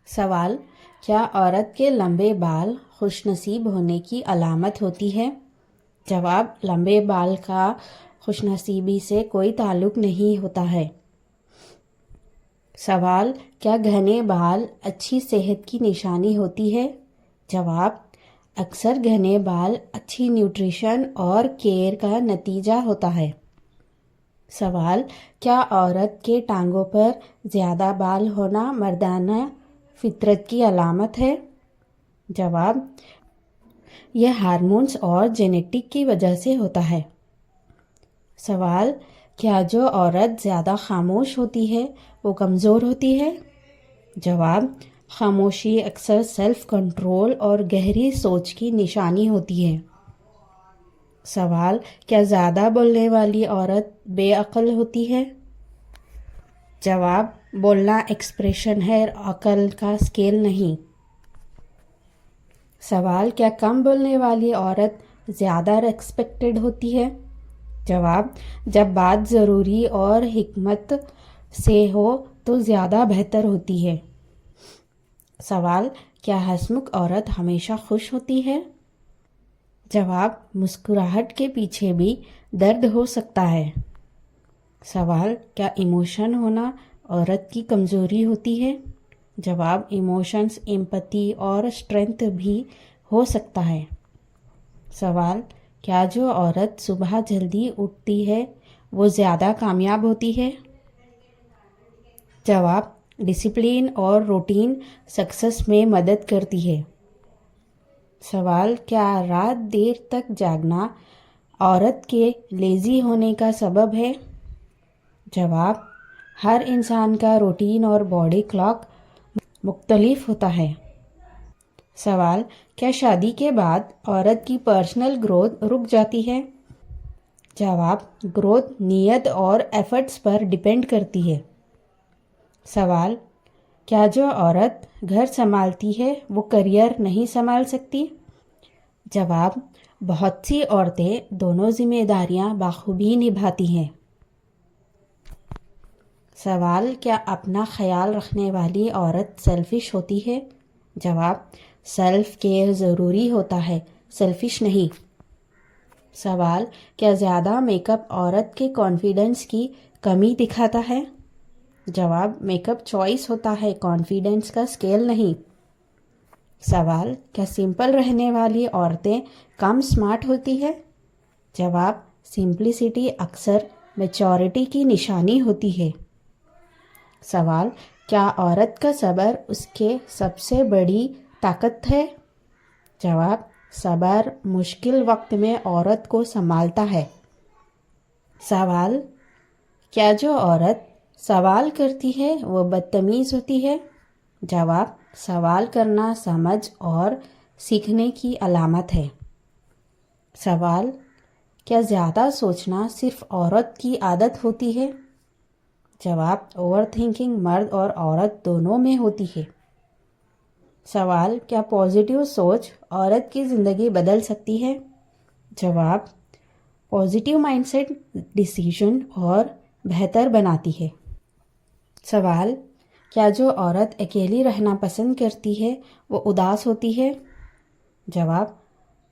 سوال: کیا عورت کے لمبے بال خوش نصیب ہونے کی علامت ہوتی ہے؟ جواب: لمبے بال کا خوش نصیبی سے کوئی تعلق نہیں ہوتا ہے۔ سوال: کیا گھنے بال اچھی صحت کی نشانی ہوتی ہے؟ جواب: اکثر گھنے بال اچھی نیوٹریشن اور کیئر کا نتیجہ ہوتا ہے۔ سوال: کیا عورت کے ٹانگوں پر زیادہ بال ہونا مردانہ فطرت کی علامت ہے؟ جواب: یہ ہارمونز اور جینیٹک کی وجہ سے ہوتا ہے۔ سوال: کیا جو عورت زیادہ خاموش ہوتی ہے وہ کمزور ہوتی ہے؟ جواب: خاموشی اکثر سیلف کنٹرول اور گہری سوچ کی نشانی ہوتی ہے۔ سوال: کیا زیادہ بولنے والی عورت بے عقل ہوتی ہے؟ جواب: بولنا ایکسپریشن ہے، عقل کا اسکیل نہیں۔ سوال: کیا کم بولنے والی عورت زیادہ ریسپیکٹڈ ہوتی ہے؟ جواب: جب بات ضروری اور حکمت سے ہو تو زیادہ بہتر ہوتی ہے۔ سوال: کیا ہنسمکھ عورت ہمیشہ خوش ہوتی ہے؟ جواب: مسکراہٹ کے پیچھے بھی درد ہو سکتا ہے۔ سوال: کیا ایموشن ہونا عورت کی کمزوری ہوتی ہے؟ جواب: ایموشنز ایمپتھی اور اسٹرینتھ بھی ہو سکتا ہے۔ سوال: کیا جو عورت صبح جلدی اٹھتی ہے وہ زیادہ کامیاب ہوتی ہے؟ جواب: ڈسپلن اور روٹین سکسیس میں مدد کرتی ہے۔ سوال: کیا رات دیر تک جاگنا عورت کے لیزی ہونے کا سبب ہے؟ جواب: ہر انسان کا روٹین اور باڈی کلاک مختلف ہوتا ہے۔ سوال: کیا شادی کے بعد عورت کی پرسنل گروتھ رک جاتی ہے؟ جواب: گروتھ نیت اور ایفرٹس پر ڈیپینڈ کرتی ہے۔ سوال: کیا جو عورت گھر سنبھالتی ہے وہ کیریئر نہیں سنبھال سکتی؟ جواب: بہت سی عورتیں دونوں ذمہ داریاں بخوبی نبھاتی ہیں۔ سوال: کیا اپنا خیال رکھنے والی عورت سیلفش ہوتی ہے؟ جواب: سیلف کیئر ضروری ہوتا ہے، سیلفش نہیں۔ سوال: کیا زیادہ میک اپ عورت کے کانفیڈنس کی کمی دکھاتا ہے؟ جواب: میک اپ چوائس ہوتا ہے، کانفیڈنس کا اسکیل نہیں۔ سوال: کیا سمپل رہنے والی عورتیں کم اسمارٹ ہوتی ہے؟ جواب: سمپلسٹی اکثر میچورٹی کی نشانی ہوتی ہے۔ سوال: کیا عورت کا صبر اس کے سب سے بڑی طاقت ہے؟ جواب: صبر مشکل وقت میں عورت کو سنبھالتا ہے۔ سوال: کیا جو عورت سوال کرتی ہے وہ بدتمیز ہوتی ہے؟ جواب: سوال کرنا سمجھ اور سیکھنے کی علامت ہے۔ سوال: کیا زیادہ سوچنا صرف عورت کی عادت ہوتی ہے؟ جواب: اوور تھنکنگ مرد اور عورت دونوں میں ہوتی ہے۔ سوال: کیا پازیٹیو سوچ عورت کی زندگی بدل سکتی ہے؟ جواب: پازیٹیو مائنڈ سیٹ ڈیسیژن اور بہتر بناتی ہے۔ سوال: کیا جو عورت اکیلی رہنا پسند کرتی ہے وہ اداس ہوتی ہے؟ جواب: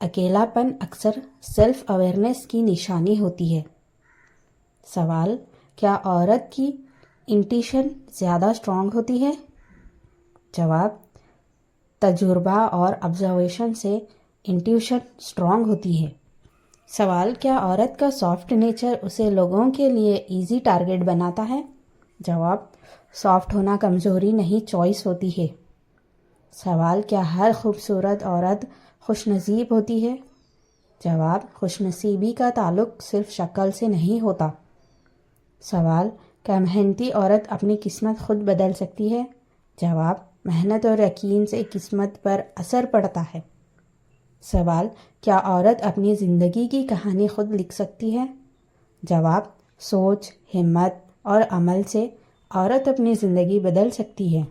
اکیلا پن اکثر سیلف اویئرنیس کی نشانی ہوتی ہے۔ سوال: کیا عورت کی انٹیویشن زیادہ اسٹرانگ ہوتی ہے؟ جواب: تجربہ اور آبزرویشن سے انٹیویشن اسٹرانگ ہوتی ہے۔ سوال: کیا عورت کا سافٹ نیچر اسے لوگوں کے لیے ایزی ٹارگٹ بناتا ہے؟ جواب: سافٹ ہونا کمزوری نہیں، چوائس ہوتی ہے۔ سوال: کیا ہر خوبصورت عورت خوش نصیب ہوتی ہے؟ جواب: خوش نصیبی کا تعلق صرف شکل سے نہیں ہوتا۔ سوال: کیا محنتی عورت اپنی قسمت خود بدل سکتی ہے؟ جواب: محنت اور یقین سے قسمت پر اثر پڑتا ہے۔ سوال: کیا عورت اپنی زندگی کی کہانی خود لکھ سکتی ہے؟ جواب: سوچ، ہمت اور عمل سے عورت اپنی زندگی بدل سکتی ہے۔